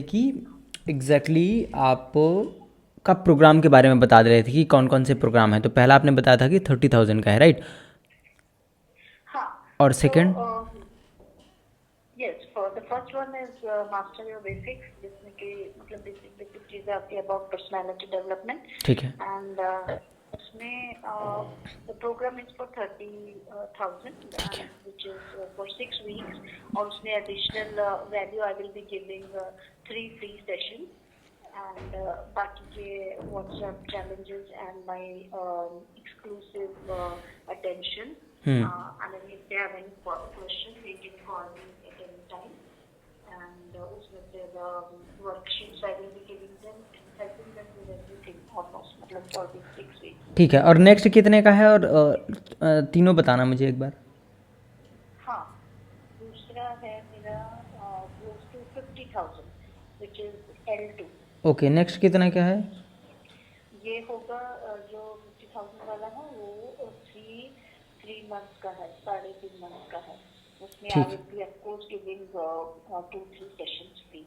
कि एग्जैक्टली आप का प्रोग्राम के बारे में बता दे रहे थे कि कौन कौन से प्रोग्राम है। तो पहला आपने बताया था कि 30,000 का है, राइट? हाँ। और तो second? Yes, for the first one is master your basics, जिसमें कि मतलब बेसिक बेसिक चीजें आती है अबाउट पर्सनालिटी डेवलपमेंट। ठीक है। एंड उसमें द प्रोग्राम इज फॉर 30,000 ठीक है। Which is for 6 weeks. और उसमें additional value I will be giving 3 free session and बाकी के WhatsApp challenges and my exclusive attention. And then if they have any question, they can call me at any time. And उसमें से the worksheets I will be giving them and helping them with everything almost, मतलब for these 6 weeks. ठीक है। और next कितने का है? और तीनों बताना मुझे एक बार। हाँ, दूसरा है मेरा close to 50,000, which is L2. Okay, next कितने का है? ये होगा जो 50,000 वाला है वो 3 मंथ्स का है, 3.5 मंथ्स का है। उसमें आई ठीक। Will be of course giving 2-3 sessions free.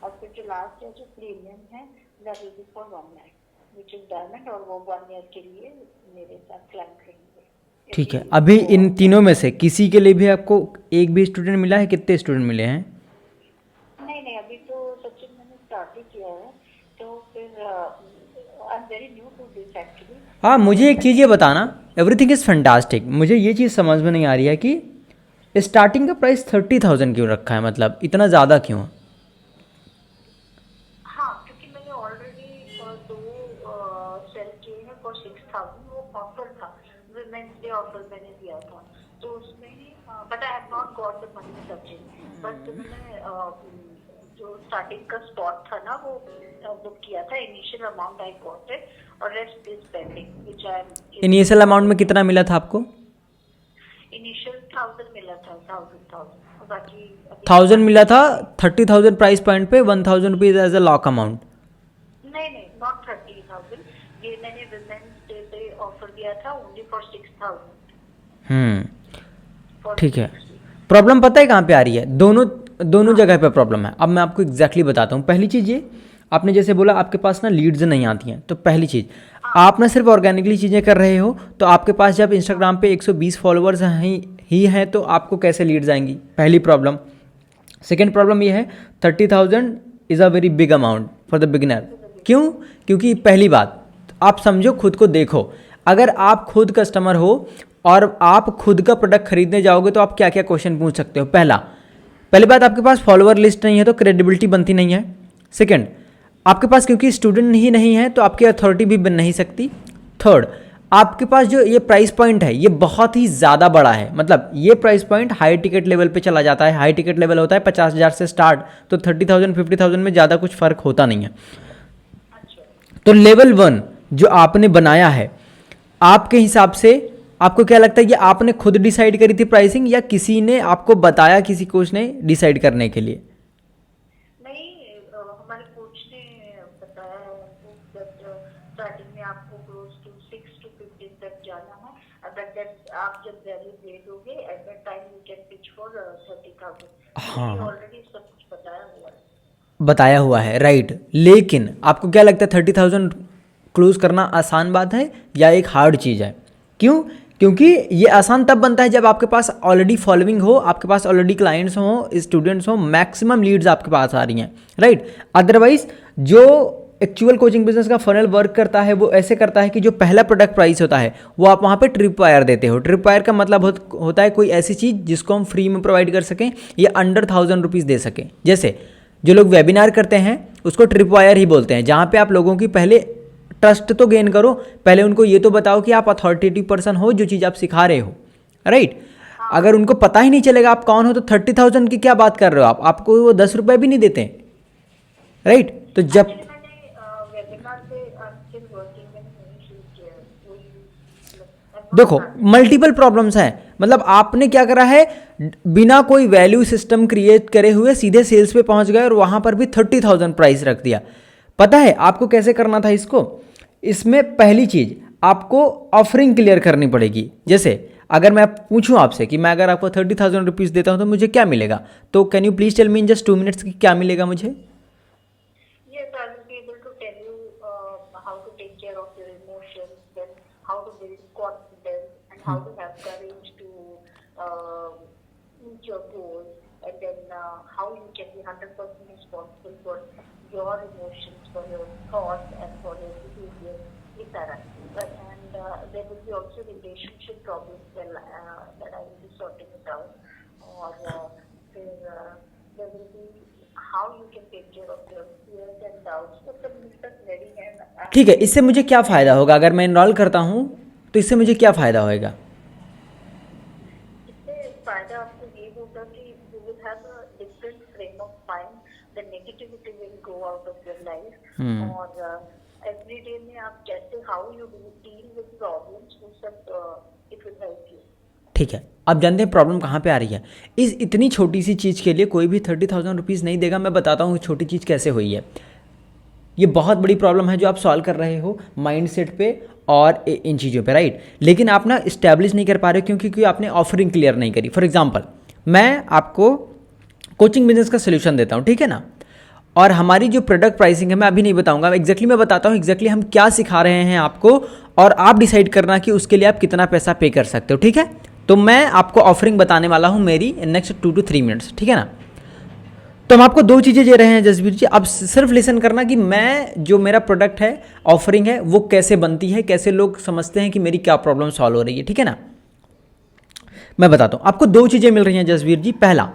और फिर जो लास्ट है जो प्रीमियम है that will B for 1 lakh, which is diamond, और वो 1 ईयर के लिए मेरे साथ क्लाइंट रहेंगे। ठीक है। अभी इन तीनों में से किसी के लिए भी आपको एक भी स्टूडेंट मिला है? कितने स्टूडेंट मिले हैं? नहीं नहीं, अभी तो सचिन मैंने स्टार्ट ही किया है, तो फिर I am very new to this actually. हाँ, मुझे एक चीज़ ये बताना, एवरीथिंग इज़ फैंटास्टिक, मुझे ये चीज़ समझ में नहीं आ रही है कि स्टार्टिंग का प्राइस 30,000 क्यों रखा है, मतलब इतना ज़्यादा क्यों? हाँ, क्योंकि मैंने ऑलरेडी 2 सेल किए हैं फॉर 6,000। वो ऑफर था, वुमेन्स डे ऑफर मैंने दिया था, तो उसमें but I have not got the money Sachin. But मैंने जो स्टार्टिंग का स्पॉट था ना वो बुक किया था। Initial amount I got it और rest is pending, which I am. Initial amount में कितना मिला था आपको? इनिशियल 1,000 मिला था, 1,000 और बाकी अभी 1000 मिला था। 30,000 प्राइस पॉइंट पे 1,000 rupees as a lock amount. नहीं नहीं, नॉट 30,000। ये मैंने वुमेन्स डे पे ऑफर दिया था ओनली फॉर 6,000 फॉर ठीक है। 6 वीक्स। प्रॉब्लम पता है कहाँ पे आ रही है? दोनों जगह पे प्रॉब्लम है। अब मैं आपको एग्जैक्टली बताता हूँ। पहली चीज़ ये, आपने जैसे बोला आपके पास ना लीड्स नहीं आती हैं, तो पहली चीज़ आप ना सिर्फ ऑर्गेनिकली चीज़ें कर रहे हो, तो आपके पास जब इंस्टाग्राम पे 120 फॉलोअर्स ही हैं तो आपको कैसे लीड्स आएंगी? पहली प्रॉब्लम। सेकेंड प्रॉब्लम ये है, 30,000 is a very big amount for the beginner. क्यों? क्योंकि पहली बात, आप समझो, खुद को देखो, अगर आप खुद कस्टमर हो और आप खुद का प्रोडक्ट खरीदने जाओगे तो आप क्या क्या क्वेश्चन पूछ सकते हो? पहली बात, आपके पास फॉलोअर लिस्ट नहीं है तो क्रेडिबिलिटी बनती नहीं है। सेकंड, आपके पास क्योंकि स्टूडेंट ही नहीं है तो आपकी अथॉरिटी भी बन नहीं सकती। थर्ड, आपके पास जो ये प्राइस पॉइंट है ये बहुत ही ज़्यादा बड़ा है, मतलब ये price point high ticket level पे चला जाता है। हाई टिकट लेवल होता है 50,000 से स्टार्ट, तो 30,000 50,000 में ज़्यादा कुछ फ़र्क होता नहीं है। तो लेवल 1 जो आपने बनाया है, आपके हिसाब से आपको क्या लगता है कि आपने खुद डिसाइड करी थी प्राइसिंग, या किसी ने आपको बताया, किसी कोच ने डिसाइड करने के लिए? नहीं, हमारे कोच ने बताया है हमको दैट स्टार्टिंग में आपको क्लोज टू 6 to 15 तक जाना है, बट देन आप जब वैल्यू दे दोगे at that time you can pitch for 30,000। हाँ, ऑलरेडी सब कुछ बताया हुआ है। बताया हुआ है, राइट। लेकिन आपको क्या लगता है 30,000 क्लोज करना आसान बात है या एक हार्ड चीज़ है? क्यों? क्योंकि ये आसान तब बनता है जब आपके पास ऑलरेडी फॉलोइंग हो, आपके पास ऑलरेडी क्लाइंट्स हो, स्टूडेंट्स हो, मैक्सिमम लीड्स आपके पास आ रही हैं, राइट। अदरवाइज जो एक्चुअल कोचिंग बिजनेस का फनल वर्क करता है वो ऐसे करता है कि जो पहला प्रोडक्ट प्राइस होता है वो आप वहाँ पे ट्रिप वायर देते हो। ट्रिप वायर का मतलब होता है कोई ऐसी चीज़ जिसको हम फ्री में प्रोवाइड कर सकें या अंडर 1,000 रुपीज़ दे सकें। जैसे जो लोग वेबिनार करते हैं उसको ट्रिप वायर ही बोलते हैं, जहाँ पे आप लोगों की पहले ट्रस्ट तो गेन करो, पहले उनको ये तो बताओ कि आप अथॉरिटेटिव पर्सन हो, जो चीज़ आप सिखा रहे हो, राइट। अगर उनको पता ही नहीं चलेगा आप कौन हो तो 30,000 की क्या बात कर रहे हो आप, आपको वो 10 रुपये भी नहीं देते, राइट। तो जब मैंने वेबिनार पे स्टिल वर्किंग, मैंने नहीं शुरू किया है कोई, देखो मल्टीपल प्रॉब्लम्स हैं, मतलब आपने क्या करा है, बिना कोई वैल्यू सिस्टम क्रिएट करे हुए सीधे सेल्स पे पहुंच गए और वहां पर भी 30,000 प्राइस रख दिया। पता है आपको कैसे करना था इसको? इसमें पहली चीज आपको ऑफरिंग क्लियर करनी पड़ेगी। जैसे अगर मैं पूछूं आपसे कि मैं अगर आपको 30,000 रुपीज़ देता हूं तो मुझे क्या मिलेगा, तो can you please tell me in just 2 minutes कि क्या मिलेगा मुझे? care of your emotions, then how to build confidence, and how to have courage to meet your goals, and then how you can be 100% responsible for your emotions, for your thoughts, and for your behavior. इस तरह. And there will be also relationship problems that I will be sorting it out. Or there will be how you can take care of your fears and doubts. तो सब मिलकर ready है. ठीक है, इससे मुझे क्या फ़ायदा होगा अगर मैं इनरोल करता हूँ, तो इससे मुझे क्या फ़ायदा होएगा? इससे फायदा आपको ये होगा कि you will have a different frame of mind. The negativity will go out of your life. और everyday में आप कैसे how you deal with problems, वो सब it will help you. ठीक है, अब जानते हैं प्रॉब्लम कहाँ पे आ रही है. इस इतनी छोटी सी चीज़ के लिए कोई भी 30,000 रुपीज़ नहीं देगा. मैं बताता हूँ छोटी चीज़ कैसे हुई है. ये बहुत बड़ी प्रॉब्लम है जो आप सॉल्व कर रहे हो माइंडसेट पे और इन चीज़ों पे, राइट. लेकिन आप ना इस्टेब्लिश नहीं कर पा रहे हो क्योंकि आपने ऑफरिंग क्लियर नहीं करी. फॉर एग्जांपल, मैं आपको कोचिंग बिजनेस का सोल्यूशन देता हूँ, ठीक है ना. और हमारी जो प्रोडक्ट प्राइसिंग है मैं अभी नहीं बताऊंगा. एग्जैक्टली मैं बताता हूँ एग्जैक्टली हम क्या सिखा रहे हैं आपको, और आप डिसाइड करना कि उसके लिए आप कितना पैसा पे कर सकते हो, ठीक है. तो मैं आपको ऑफरिंग बताने वाला हूँ मेरी नेक्स्ट 2 to 3 मिनट्स, ठीक है ना. तो हम आपको 2 चीज़ें दे रहे हैं जसबीर जी. अब सिर्फ लिसन करना कि मैं जो मेरा प्रोडक्ट है, ऑफरिंग है, वो कैसे बनती है, कैसे लोग समझते हैं कि मेरी क्या प्रॉब्लम सॉल्व हो रही है, ठीक है ना. मैं बताता हूँ आपको 2 चीज़ें मिल रही हैं जसबीर जी. पहला,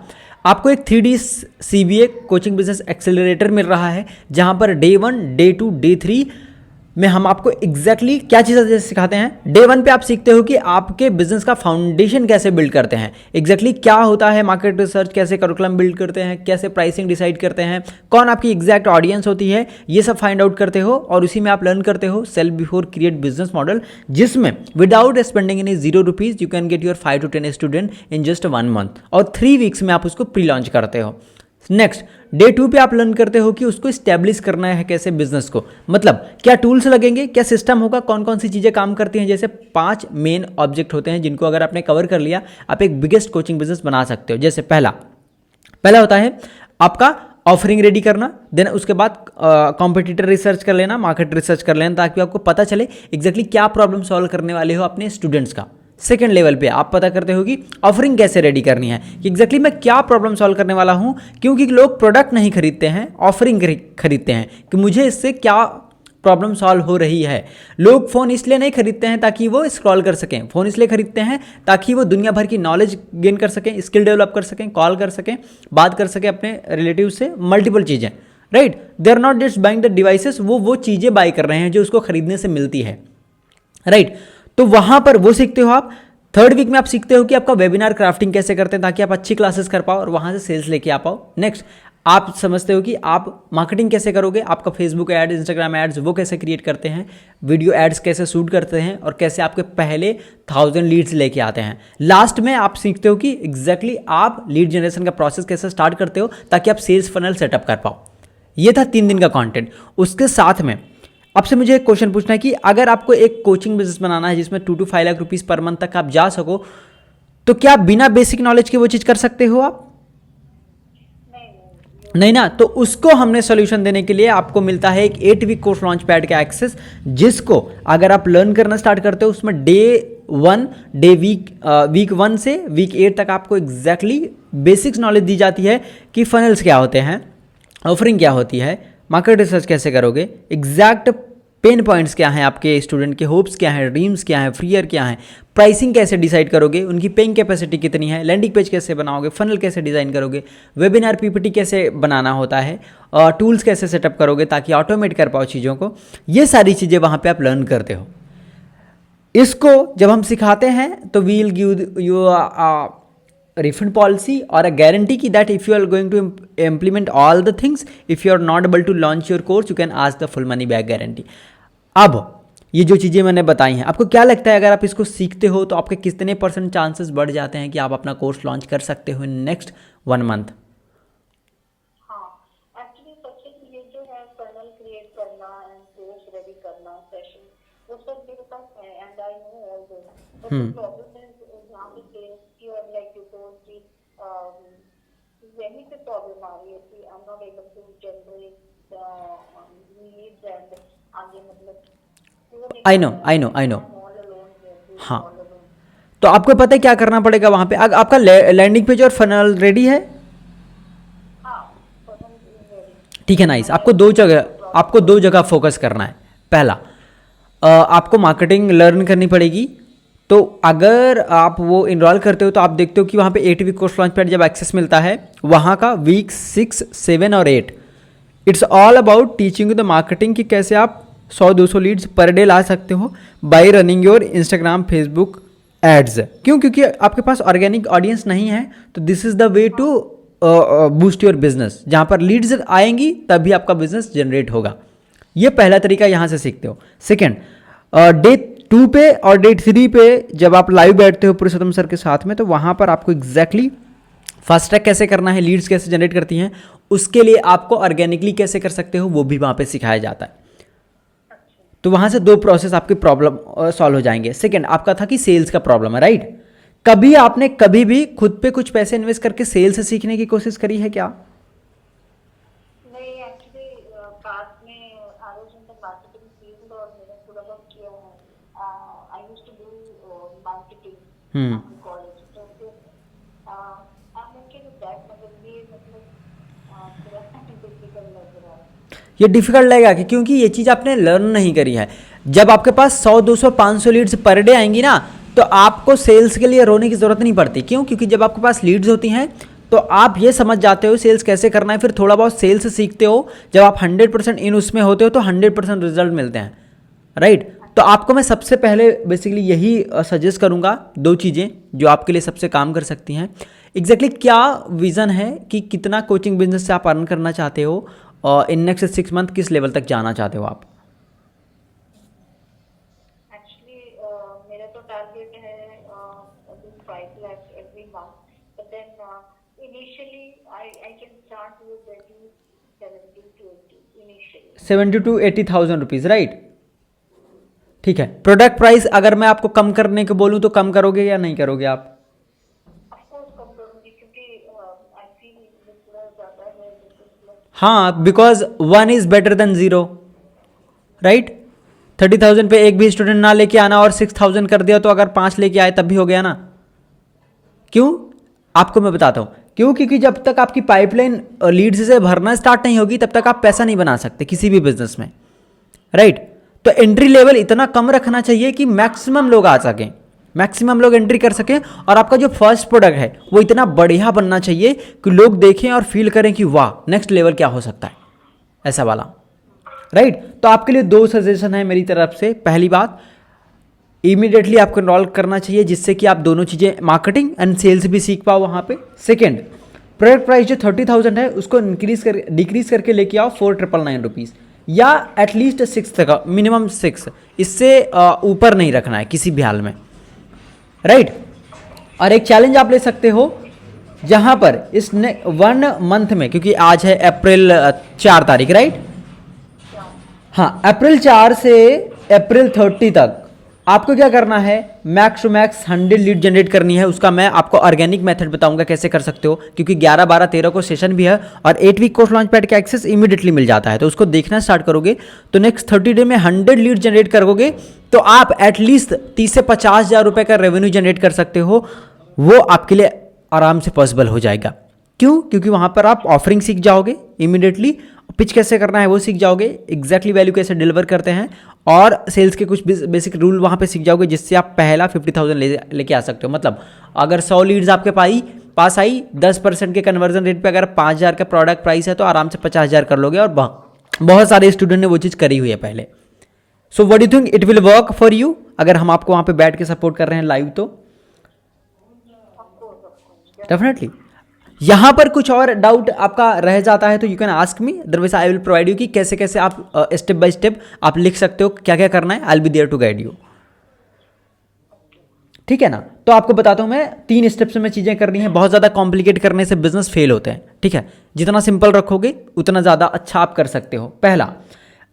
आपको एक 3D CBA coaching business accelerator मिल रहा है, जहाँ पर डे 1, डे 2, डे 3 में हम आपको एग्जैक्टली क्या चीज़ें सिखाते हैं. डे 1 पे आप सीखते हो कि आपके बिजनेस का फाउंडेशन कैसे बिल्ड करते हैं, एग्जैक्टली क्या होता है मार्केट रिसर्च, कैसे करिकुलम बिल्ड करते हैं, कैसे प्राइसिंग डिसाइड करते हैं, कौन आपकी एग्जैक्ट ऑडियंस होती है, ये सब फाइंड आउट करते हो. और उसी में आप लर्न करते हो sell before create business model, जिसमें without spending any 0 rupees you can get your 5 to 10 student in just 1 month, और 3 वीक्स में आप उसको प्री लॉन्च करते हो. नेक्स्ट, डे 2 पे आप लर्न करते हो कि उसको स्टैब्लिश करना है कैसे बिजनेस को, मतलब क्या टूल्स लगेंगे, क्या सिस्टम होगा, कौन कौन सी चीज़ें काम करती हैं. जैसे 5 मेन ऑब्जेक्ट होते हैं जिनको अगर आपने कवर कर लिया, आप एक बिगेस्ट कोचिंग बिजनेस बना सकते हो. जैसे पहला होता है आपका ऑफरिंग रेडी करना. देन उसके बाद कॉम्पिटिटर रिसर्च कर लेना, मार्केट रिसर्च कर लेना, ताकि आपको पता चले एग्जैक्टली क्या प्रॉब्लम सॉल्व करने वाले हो अपने स्टूडेंट्स का. सेकेंड लेवल पे आप पता करते हो कि ऑफरिंग कैसे रेडी करनी है, कि एग्जैक्टली मैं क्या प्रॉब्लम सॉल्व करने वाला हूँ, क्योंकि लोग प्रोडक्ट नहीं खरीदते हैं, ऑफरिंग खरीदते हैं कि मुझे इससे क्या प्रॉब्लम सॉल्व हो रही है. लोग फ़ोन इसलिए नहीं खरीदते हैं ताकि वो स्क्रॉल कर सकें, फ़ोन इसलिए खरीदते हैं ताकि वो दुनिया भर की नॉलेज गेन कर सकें, स्किल डेवलप कर सकें, कॉल कर सकें, बात कर सकें अपने रिलेटिव से, मल्टीपल चीज़ें, right. They are not just buying the devices, वो चीज़ें बाई कर रहे हैं जो उसको खरीदने से मिलती है, राइट. तो वहाँ पर वो सीखते हो आप. 3rd वीक में आप सीखते हो कि आपका वेबिनार क्राफ्टिंग कैसे करते हैं ताकि आप अच्छी क्लासेस कर पाओ और वहाँ से सेल्स लेके आ पाओ. नेक्स्ट, आप समझते हो कि आप मार्केटिंग कैसे करोगे, आपका फेसबुक एड, इंस्टाग्राम एड्स वो कैसे क्रिएट करते हैं, वीडियो एड्स कैसे शूट करते हैं, और कैसे आपके पहले 1000 लीड्स लेके आते हैं. लास्ट में आप सीखते हो कि एग्जैक्टली आप लीड जनरेशन का प्रोसेस कैसे स्टार्ट करते हो ताकि आप सेल्स फनल सेटअप कर पाओ. ये था 3 दिन का कंटेंट. उसके साथ में आपसे मुझे एक क्वेश्चन पूछना है कि अगर आपको एक कोचिंग बिजनेस बनाना है जिसमें 2 to 5 lakh rupees per month तक आप जा सको, तो क्या बिना बेसिक नॉलेज के वो चीज़ कर सकते हो आप? नहीं ना. तो उसको हमने सोल्यूशन देने के लिए आपको मिलता है एक 8 वीक कोर्स लॉन्च पैड का एक्सेस, जिसको अगर आप लर्न करना स्टार्ट करते हो, उसमें वीक 1 से वीक 8 तक आपको एग्जैक्टली बेसिक्स नॉलेज दी जाती है कि फनल्स क्या होते हैं, ऑफरिंग क्या होती है, मार्केट रिसर्च कैसे करोगे, एग्जैक्ट पेन पॉइंट्स क्या हैं आपके स्टूडेंट के, होप्स क्या हैं, ड्रीम्स क्या हैं, फ्रीयर क्या हैं, प्राइसिंग कैसे डिसाइड करोगे, उनकी पेइंग कैपेसिटी कितनी है, लैंडिंग पेज कैसे बनाओगे, फनल कैसे डिज़ाइन करोगे, वेबिनार PPT कैसे बनाना होता है, और टूल्स कैसे सेटअप करोगे ताकि ऑटोमेट कर पाओ चीज़ों को. ये सारी चीज़ें वहाँ पे आप लर्न करते हो. इसको जब हम सिखाते हैं तो we will give you refund policy or a guarantee ki that if you are going to implement all the things, if you are not able to launch your course, you can ask the full money back guarantee. अब ये जो चीज़ें मैंने बताई हैं, आपको क्या लगता है अगर आप इसको सीखते हो तो आपके कितने % चांसेस बढ़ जाते हैं कि आप अपना कोर्स लॉन्च कर सकते हो इन नेक्स्ट 1 मंथ? हाँ, एक्चुअली सबसे ये जो है फनल क्रिएट करना एंड कोर्स रेडी करना, सेशन, वो सब मेरे पास है and I know all this. But the problem is जहाँ पे सेल्स की और लाइक यू टोल्ड की वहीं पे प्रॉब्लम आ रही है कि I am not able to generate leads and आगे मतलब I know I know I know. all alone here, doing हाँ, all alone. तो आपको पता है क्या करना पड़ेगा वहाँ पे। आपका लैंडिंग पेज और फनल रेडी है? हाँ, funnel is ready. ठीक है, नाइस। आपको दो जगह फोकस करना है। पहला, आपको मार्केटिंग लर्न करनी पड़ेगी। तो अगर आप वो इनरोल करते हो तो आप देखते हो कि वहाँ पे 8 वीक कोर्स लॉन्च पैड जब एक्सेस मिलता है, वहाँ का वीक 6, 7 और 8 it's all about teaching the marketing कि कैसे आप 100-200 लीड्स पर डे ला सकते हो by running your Instagram Facebook ads. क्यों? क्योंकि आपके पास ऑर्गेनिक ऑडियंस नहीं है। तो this is the way to boost your business. जहाँ पर लीड्स आएंगी तभी आपका बिजनेस जनरेट होगा। ये पहला तरीका यहाँ से सीखते हो। सेकेंड, डे 2 पे और डे 3 पे जब आप लाइव बैठते हो पुरुषोत्तम सर के साथ में, तो वहाँ पर आपको एग्जैक्टली फास्ट ट्रैक कैसे करना है, लीड्स कैसे जनरेट करती हैं, उसके लिए आपको ऑर्गेनिकली कैसे कर सकते हो वो भी वहाँ पे सिखाया जाता है। तो वहाँ से 2 प्रोसेस आपकी प्रॉब्लम सॉल्व हो जाएंगे। सेकेंड, आपका था कि सेल्स का प्रॉब्लम है, राइट? कभी आपने कभी भी खुद पे कुछ पैसे इन्वेस्ट करके सेल्स सीखने की कोशिश करी है क्या? नहीं, एक्चुअली पास में I was in the marketing field और मैंने थोड़ा बहुत किया है। I used to do marketing college, तो फिर I am okay with that, मगर ये मतलब थोड़ा डिफिकल्ट लग रहा है। ये डिफिकल्ट लगेगा कि क्योंकि ये चीज़ आपने लर्न नहीं करी है। जब आपके पास 100, 200, 500 लीड्स पर डे आएंगी ना, तो आपको सेल्स के लिए रोने की ज़रूरत नहीं पड़ती। क्यों? क्योंकि जब आपके पास लीड्स होती हैं तो आप ये समझ जाते हो सेल्स कैसे करना है, फिर थोड़ा बहुत सेल्स सीखते हो। जब आप 100% इन उसमें होते हो तो 100% रिजल्ट मिलते हैं, राइट? तो आपको मैं सबसे पहले बेसिकली यही सजेस्ट करूँगा, 2 चीज़ें जो आपके लिए सबसे काम कर सकती हैं। एग्जैक्टली क्या विज़न है कि कितना कोचिंग बिजनेस से आप अर्न करना चाहते हो और इन नेक्स्ट 6 मंथ किस लेवल तक जाना चाहते हो आप? एक्चुअली मेरा तो टारगेट है अभी 5 lakh every month, but then initially I can start with 70 to 80 initially. 70 to 80,000 rupees, right? ठीक है। प्रोडक्ट प्राइस अगर मैं आपको कम करने को बोलूँ तो कम करोगे या नहीं करोगे आप? ऑफ कोर्स कम करूंगी, क्योंकि आई फील ये थोड़ा ज़्यादा है, मतलब हाँ, because 1 is better than 0, right? 30,000 पे एक भी स्टूडेंट ना लेके आना और 6,000 कर दिया तो अगर 5 लेके आए तब भी हो गया ना। क्यों? आपको मैं बताता हूँ क्यों। क्योंकि जब तक आपकी पाइपलाइन लीड्स से भरना स्टार्ट नहीं होगी तब तक आप पैसा नहीं बना सकते किसी भी बिजनेस में, राइट? तो एंट्री लेवल इतना कम रखना चाहिए कि मैक्सिमम लोग आ सकें, मैक्सिमम लोग एंट्री कर सकें। और आपका जो फर्स्ट प्रोडक्ट है वो इतना बढ़िया बनना चाहिए कि लोग देखें और फील करें कि वाह, नेक्स्ट लेवल क्या हो सकता है, ऐसा वाला, राइट? तो आपके लिए 2 सजेशन है मेरी तरफ से। पहली बात, इमीडिएटली आपको इनरोल करना चाहिए जिससे कि आप दोनों चीज़ें मार्केटिंग एंड सेल्स भी सीख पाओ वहाँ पे। सेकेंड, प्रोडक्ट प्राइस जो 30,000 है उसको डिक्रीज करके लेके आओ 4,999 रुपीज़, या एटलीस्ट 6 तक, मिनिमम 6, इससे ऊपर नहीं रखना है किसी भी हाल में, राइट? और एक चैलेंज आप ले सकते हो जहाँ पर इस 1 मंथ में, क्योंकि आज है अप्रैल 4 तारीख, राइट? हाँ, अप्रैल 4 से अप्रैल 30 तक आपको क्या करना है, max to max 100 lead generate करनी है। उसका मैं आपको ऑर्गेनिक मेथड बताऊंगा कैसे कर सकते हो, क्योंकि 11, 12, 13 को सेशन भी है और 8 वीक कोर्स लॉन्च पैड का एक्सेस इमीडिएटली मिल जाता है। तो उसको देखना स्टार्ट करोगे तो नेक्स्ट 30 डे में 100 लीड जनरेट करोगे तो आप एटलीस्ट 30 से 50,000 रुपये का रेवेन्यू जनरेट कर सकते हो। वो आपके लिए आराम से पॉसिबल हो जाएगा। क्यों? क्योंकि वहाँ पर आप ऑफरिंग सीख जाओगे इमीडिएटली, पिच कैसे करना है वो सीख जाओगे, एग्जैक्टली वैल्यू कैसे डिलीवर करते हैं, और सेल्स के कुछ बेसिक रूल वहाँ पे सीख जाओगे जिससे आप पहला 50,000 लेके आ सकते हो। मतलब अगर 100 लीड्स आपके पास आई 10% के कन्वर्जन रेट पे अगर 5,000 का प्रोडक्ट प्राइस है तो आराम से 50,000 कर लोगे। और बहुत सारे स्टूडेंट ने वो चीज़ करी हुई है पहले। So what do you think it will work for you अगर हम आपको वहाँ पे बैठ के सपोर्ट कर रहे हैं लाइव? तो डेफिनेटली। यहाँ पर कुछ और डाउट आपका रह जाता है तो you can ask me, otherwise I will provide you कि कैसे कैसे आप स्टेप बाय स्टेप आप लिख सकते हो, क्या क्या करना है। I will be there to guide you, ठीक है ना? तो आपको बताता हूँ मैं 3 स्टेप्स में चीज़ें करनी है। बहुत ज़्यादा कॉम्प्लिकेट करने से बिजनेस फेल होते हैं, ठीक है? जितना सिंपल रखोगे उतना ज़्यादा अच्छा आप कर सकते हो। पहला,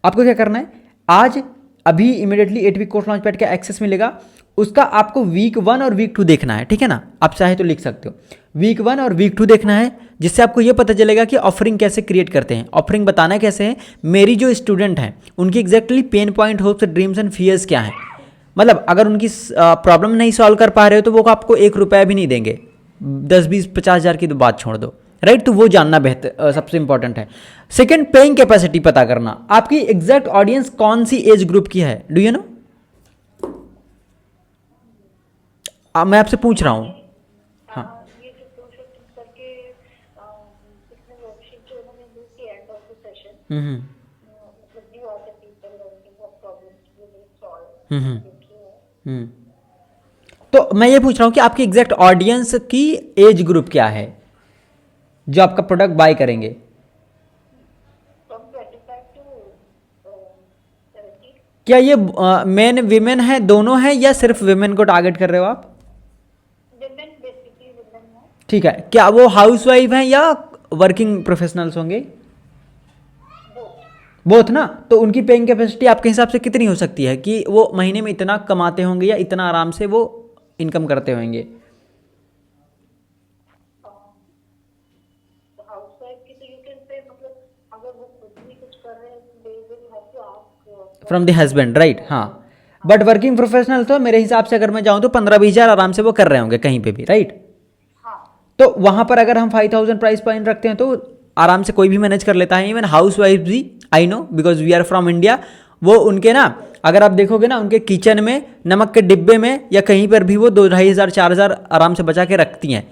आपको क्या करना है, आज अभी immediately 8 week course launch pad का एक्सेस मिलेगा, उसका आपको वीक 1 और वीक 2 देखना है, ठीक है ना? आप चाहे तो लिख सकते हो वीक 1 और वीक 2 देखना है। जिससे आपको ये पता चलेगा कि ऑफरिंग कैसे क्रिएट करते हैं, ऑफरिंग बताना कैसे है। मेरी जो स्टूडेंट हैं उनकी exactly pain point, hopes, dreams and fears क्या हैं। मतलब अगर उनकी प्रॉब्लम नहीं सॉल्व कर पा रहे हो तो वो आपको 1 रुपया भी नहीं देंगे, 10, 20, 50 हज़ार की तो बात छोड़ दो, राइट। तो वो जानना बेहतर सबसे इंपॉर्टेंट है। सेकंड, पेइंग कैपेसिटी पता करना, आपकी एग्जैक्ट ऑडियंस कौन सी एज ग्रुप की है, डू यू नो। मैं आपसे पूछ रहा हूँ। हाँ, ये जो प्रोजेक्ट करके इसमें वर्कशीट जो उन्होंने दी थी एंड ऑफ द सेशन, मतलब you are the people what problems we will solve. तो मैं ये पूछ रहा हूँ कि आपकी एग्जैक्ट ऑडियंस की एज ग्रुप क्या है जो आपका प्रोडक्ट बाय करेंगे। From 25 to 70। क्या ये मेन विमेन है, दोनों हैं, या सिर्फ विमेन को टारगेट कर रहे हो आप। विमेन, बेसिकली विमेन है। ठीक है, क्या वो हाउस वाइफ हैं या वर्किंग प्रोफेशनल्स होंगे। बोथ ना। तो उनकी पेइंग कैपेसिटी आपके हिसाब से कितनी हो सकती है कि वो महीने में इतना कमाते होंगे या इतना आराम से वो इनकम करते होंगे। हाउसवाइफ की तो यू कैन से, मतलब अगर वो खुद भी कुछ कर रहे हैं they will have to ask from the husband, right. हाँ, बट वर्किंग प्रोफेशनल तो मेरे हिसाब से अगर मैं जाऊँ तो 15-20 हज़ार आराम से वो कर रहे होंगे कहीं पे भी, राइट। तो वहाँ पर अगर हम 5000 प्राइस पॉइंट रखते हैं तो आराम से कोई भी मैनेज कर लेता है, इवन हाउस वाइफ भी। I know because we are from India. वो उनके ना, अगर आप देखोगे ना, उनके किचन में नमक के डिब्बे में या कहीं पर भी वो 2-2,500 4,000 आराम से बचा के रखती हैं।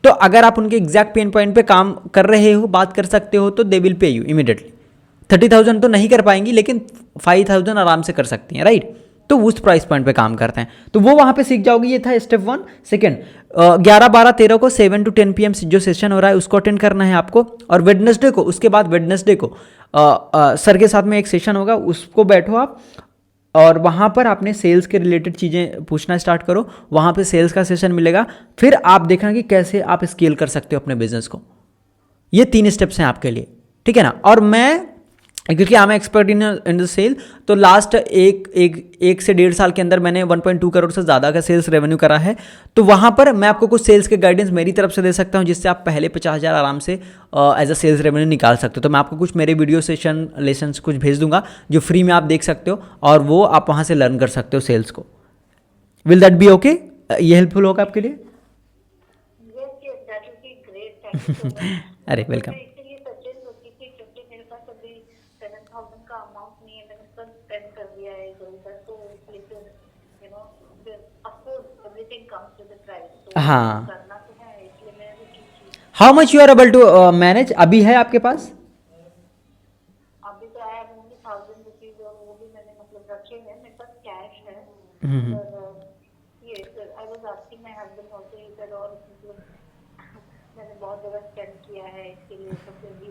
तो अगर आप उनके एग्जैक्ट पेन पॉइंट पे काम कर रहे हो, बात कर सकते हो, तो they will pay you immediately. 30,000 तो नहीं कर पाएंगी लेकिन 5,000 आराम से कर सकती हैं, राइट। तो उस प्राइस पॉइंट पे काम करते हैं, तो वो वहाँ पे सीख जाओगे। ये था स्टेप 1। सेकेंड, 11, 12, 13 को 7 to 10 PM जो सेशन हो रहा है उसको अटेंड करना है आपको। और वेडनेसडे को, उसके बाद वेडनेसडे को सर के साथ में एक सेशन होगा, उसको बैठो आप और वहाँ पर आपने सेल्स के रिलेटेड चीज़ें पूछना स्टार्ट करो। वहाँ पे सेल्स का सेशन मिलेगा, फिर आप देखना कि कैसे आप स्केल कर सकते हो अपने बिजनेस को। ये 3 स्टेप्स हैं आपके लिए, ठीक है ना। और मैं, क्योंकि I am expert in the sale, तो लास्ट एक से 1.5 साल के अंदर मैंने 1.2 करोड़ से ज़्यादा का सेल्स रेवेन्यू करा है। तो वहाँ पर मैं आपको कुछ सेल्स के गाइडेंस मेरी तरफ से दे सकता हूँ, जिससे आप पहले 50,000 आराम से एज अ सेल्स रेवेन्यू निकाल सकते हो। तो मैं आपको कुछ मेरे वीडियो सेशन लेसन्स कुछ भेज दूंगा जो फ्री में आप देख सकते हो, और वो आप वहाँ से लर्न कर सकते हो सेल्स को। Will that be okay? ये हेल्पफुल होगा आपके लिए? Yes yes, that will be great, thank you so much. अरे वेलकम। इसलिए सजेस्ट होती थी क्योंकि मेरे पास अभी 7,000 का अमाउंट नहीं है, मैंने सब स्पेंड कर दिया है इधर उधर, तो इसलिए you know of course everything comes with the price, तो हाँ, करना तो है, इसलिए मैं भी की थी। How much you are able to manage अभी है आपके पास? अभी तो आई हैव ओनली 1,000 रुपीज, और वो भी मैंने मतलब रखे हैं, मेरे पास कैश है। पर ये I was asking my husband also, he said और मतलब मैंने बहुत जगह स्पेंड किया है इसके लिए, तो फिर भी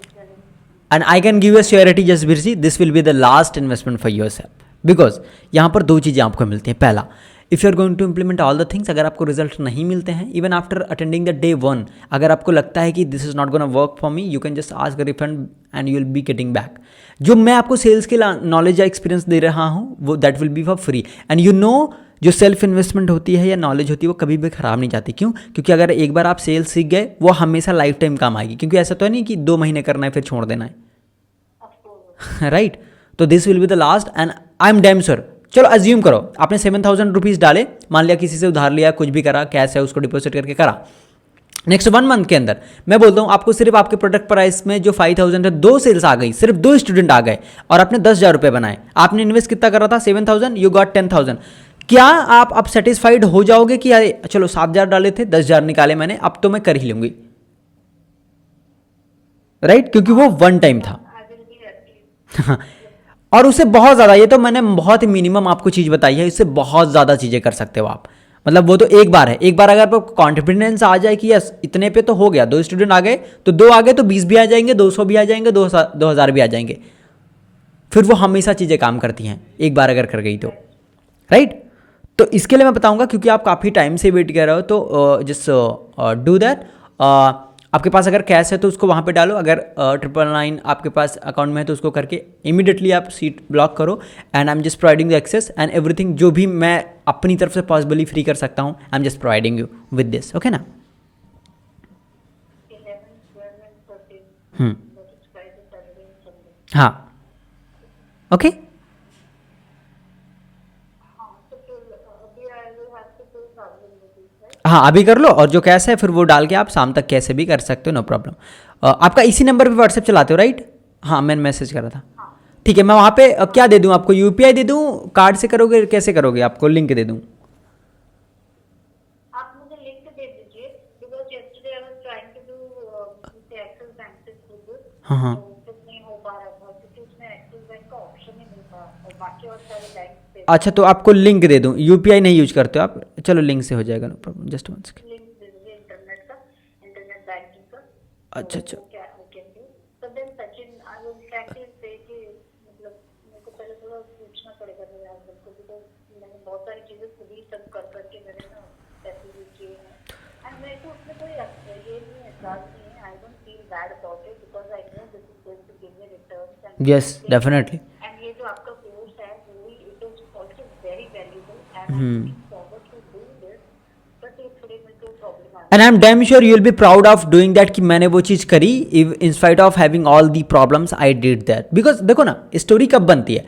and I can give you surety Jasbir ji, this will be the last investment for yourself, because यहाँ पर 2 चीज़ें आपको मिलती हैं। पहला, if you are going to implement all the things, अगर आपको रिजल्ट नहीं मिलते हैं even after attending the day 1, अगर आपको लगता है कि this is not gonna work for me, you can just ask refund and you will be getting back. जो मैं आपको सेल्स के नॉलेज या एक्सपीरियंस दे रहा हूँ वो that will B for free. And you know, जो सेल्फ इन्वेस्टमेंट होती है या नॉलेज होती है वो कभी भी खराब नहीं जाती। क्यों? क्योंकि अगर एक बार आप सेल्स सीख गए वो हमेशा लाइफ टाइम काम आएगी। क्योंकि ऐसा तो है नहीं कि 2 महीने करना है फिर छोड़ देना है, राइट। तो this will be the last and I am damn sure. चलो अज्यूम करो आपने 7,000 रुपीज़ डाले, मान लिया किसी से उधार लिया, कुछ भी करा, कैश है उसको डिपॉजिट करके करा। नेक्स्ट 1 मंथ के अंदर मैं बोलता हूँ आपको सिर्फ आपके प्रोडक्ट प्राइस में जो 5,000 है, 2 सेल्स आ गई, सिर्फ 2 स्टूडेंट आ गए और आपने 10,000 रुपये बनाए। आपने इन्वेस्ट कितना करा था? 7,000, यू गॉट 10,000। क्या आप अब सेटिस्फाइड हो जाओगे कि अरे चलो 7,000 डाले थे, 10,000 निकाले मैंने, अब तो मैं कर ही लूंगी, राइट? क्योंकि वो 1 टाइम था। और उससे बहुत ज़्यादा, ये तो मैंने बहुत मिनिमम आपको चीज़ बताई है, इससे बहुत ज़्यादा चीज़ें कर सकते हो आप। मतलब वो तो एक बार है, एक बार अगर आपको कॉन्फिडेंस आ जाए कि यस इतने पे तो हो गया, 2 स्टूडेंट आ गए तो 2 आ गए तो 20 भी आ जाएंगे, 200 भी आ जाएंगे, 2,000 भी आ जाएंगे। फिर वो हमेशा चीज़ें काम करती हैं एक बार अगर कर गई तो, राइट। तो इसके लिए मैं बताऊंगा, क्योंकि आप काफ़ी टाइम से वेट कर रहे हो, तो जस्ट डू दैट। आपके पास अगर कैश है तो उसको वहाँ पे डालो, अगर 999 आपके पास अकाउंट में है तो उसको करके इमीडिएटली आप सीट ब्लॉक करो। And I am just providing the access and everything, जो भी मैं अपनी तरफ से पॉसिबली फ्री कर सकता हूँ, आई am just providing you with this, okay ना। 11 स्क्वायर में but it's Friday, Saturday and Sunday. हाँ, ओके। हाँ, तो फिर अभी I will have to pay 1,000 rupees, right? हाँ, अभी कर लो, और जो कैश है फिर वो डाल के आप शाम तक कैसे भी कर सकते हो, नो प्रॉब्लम। आपका इसी नंबर पे व्हाट्सएप चलाते हो राइट? हाँ, मैंने मैसेज करा था। हाँ, ठीक है, मैं वहाँ पे क्या दे दूँ आपको, यूपीआई दे दूँ, कार्ड से करोगे, कैसे करोगे, आपको लिंक दे दूँ? आप मुझे लिंक दे दीजिए, because yesterday I was trying to do the Axis Bank से खुद, हाँ, तो फिर नहीं हो पा रहा था क्योंकि उसमें Axis Bank का ऑप्शन ही नहीं था और बाकी और सारे बैंक पे अच्छा, तो आपको लिंक दे दूँ, यूपीआई नहीं यूज करते हो आप, चलो लिंक से हो जाएगा, no problem, just one second. Link दे दीजिए इंटरनेट का, इंटरनेट बैंकिंग का। अच्छा अच्छा, वो क्या वो can do, but then Sachin I will frankly say कि मतलब मेरे को पहले थोड़ा पूछना पड़ेगा मेरे हस्बैंड को, बिकॉज मैंने बहुत सारी चीजें खुद ही सब कर करके मैंने ना पैसे भी किए हैं, एंड मेरे को उसमें कोई ये नहीं एहसास नहीं है, I don't feel bad about it because I know this is going to give me returns and yes definitely. And ये जो आपका कोर्स है वो भी it is also very valuable and I am looking forward to do this, but ये थोड़े मेरे को प्रॉब्लम आ and I am damn sure you will be proud of doing that कि मैंने वो चीज़ करी in spite of having all the problems I did that. Because देखो ना, स्टोरी कब बनती है,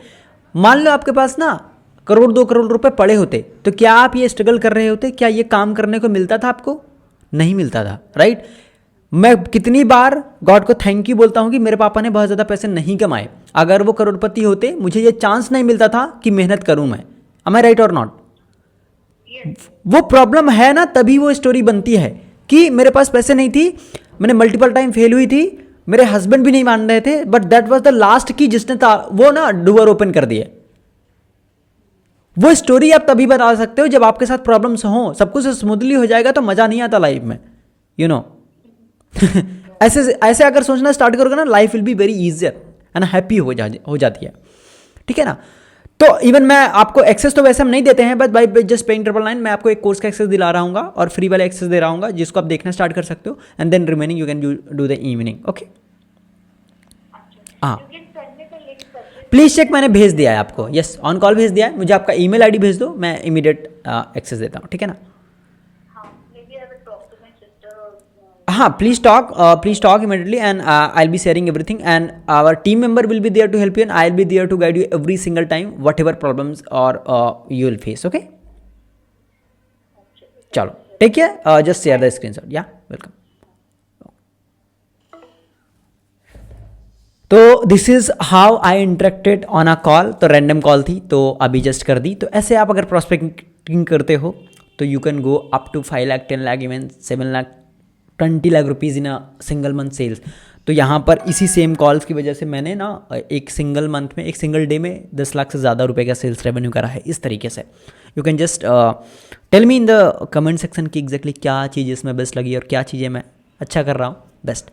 मान लो आपके पास ना करोड़ 2 करोड़ रुपए पड़े होते, तो क्या आप ये स्ट्रगल कर रहे होते, क्या ये काम करने को मिलता था आपको? नहीं मिलता था, राइट? मैं कितनी बार गॉड को थैंक यू बोलता हूँ कि मेरे पापा ने बहुत ज़्यादा पैसे नहीं कमाए, अगर वो करोड़पति होते मुझे ये चांस नहीं मिलता था कि मेहनत करूँ मैं। एम आई राइट और नॉट? वो प्रॉब्लम है ना, तभी वो स्टोरी बनती है कि मेरे पास पैसे नहीं थी, मैंने मल्टीपल टाइम फेल हुई थी, मेरे हस्बैंड भी नहीं मान रहे थे, but that was the last की जिसने वो ना डोर ओपन कर दिए। वो स्टोरी आप तभी बता सकते हो जब आपके साथ प्रॉब्लम्स हों, सब कुछ स्मूथली हो जाएगा तो मज़ा नहीं आता लाइफ में, यू नो। ऐसे ऐसे अगर सोचना स्टार्ट करोगे ना, life will be very easier and happy हो जाती है, ठीक है ना। तो इवन मैं आपको एक्सेस तो वैसे हम नहीं देते हैं, बट बाई जस्ट पेइंग 999 मैं आपको एक कोर्स का एक्सेस दिला रहा हूँ और फ्री वाला एक्सेस दे रहा हूँ जिसको आप देखना स्टार्ट कर सकते हो, and then remaining you can do the evening, okay. हाँ, प्लीज़ चेक, मैंने भेज दिया है आपको, यस ऑन कॉल भेज दिया है, मुझे आपका ईमेल आईडी भेज दो, मैं इमीडिएट एक्सेस देता हूँ, ठीक है ना। हाँ, please talk immediately and I'll be sharing everything and our team member will be there to help you and I'll be there to guide you every single time whatever problems or you will face, okay? चलो take care, just share the screenshot, yeah, welcome. तो this is how I interacted on a call, तो random call थी तो अभी just कर दी। तो ऐसे आप अगर प्रॉस्पेक्टिंग करते हो तो you can go up to 5 lakh 10 lakh even 7 lakh 20 lakh rupees in a single month sales. तो यहाँ पर इसी सेम कॉल्स की वजह से मैंने ना एक सिंगल मंथ में, एक सिंगल डे में 10 लाख से ज़्यादा रुपए का सेल्स रेवेन्यू करा है इस तरीके से। You can just tell me in the comment section कि एग्जैक्टली क्या चीज़ इसमें बेस्ट लगी और क्या चीज़ें मैं अच्छा कर रहा हूँ बेस्ट।